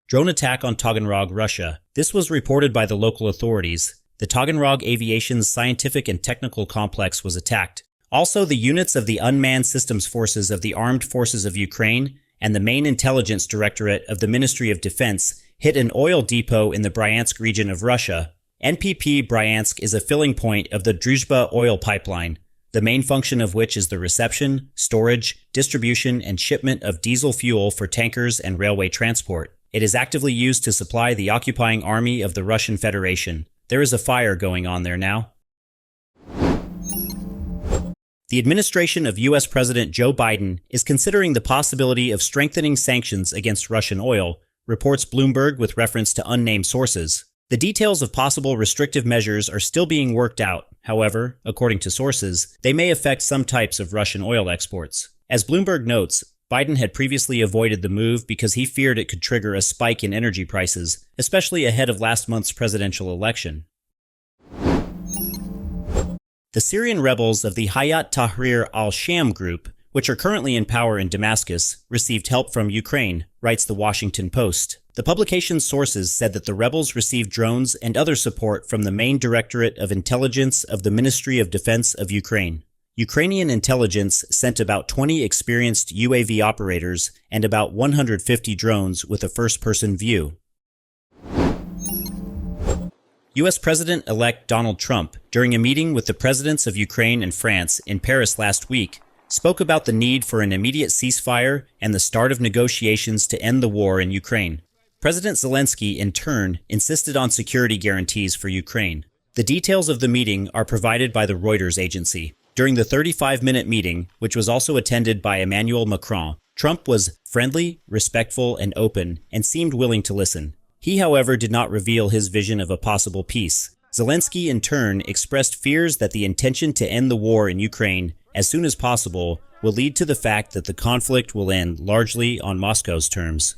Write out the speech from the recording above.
Drone attack on Taganrog, Russia. This was reported by the local authorities. The Taganrog Aviation's scientific and technical complex was attacked. Also, the units of the Unmanned Systems Forces of the Armed Forces of Ukraine and the main intelligence directorate of the Ministry of Defense hit an oil depot in the Bryansk region of Russia. NPP Bryansk is a filling point of the Druzhba oil pipeline, the main function of which is the reception, storage, distribution, and shipment of diesel fuel for tankers and railway transport. It is actively used to supply the occupying army of the Russian Federation. There is a fire going on there now. The administration of U.S. President Joe Biden is considering the possibility of strengthening sanctions against Russian oil, reports Bloomberg with reference to unnamed sources. The details of possible restrictive measures are still being worked out. However, according to sources, they may affect some types of Russian oil exports. As Bloomberg notes, Biden had previously avoided the move because he feared it could trigger a spike in energy prices, especially ahead of last month's presidential election. The Syrian rebels of the Hayat Tahrir al-Sham group, which are currently in power in Damascus, received help from Ukraine, writes the Washington Post. The publication's sources said that the rebels received drones and other support from the main Directorate of Intelligence of the Ministry of Defense of Ukraine. Ukrainian intelligence sent about 20 experienced UAV operators and about 150 drones with a first-person view. U.S. President-elect Donald Trump, during a meeting with the presidents of Ukraine and France in Paris last week, spoke about the need for an immediate ceasefire and the start of negotiations to end the war in Ukraine. President Zelensky, in turn, insisted on security guarantees for Ukraine. The details of the meeting are provided by the Reuters agency. During the 35-minute meeting, which was also attended by Emmanuel Macron, Trump was friendly, respectful, and open, and seemed willing to listen. He, however, did not reveal his vision of a possible peace. Zelensky, in turn, expressed fears that the intention to end the war in Ukraine as soon as possible will lead to the fact that the conflict will end largely on Moscow's terms.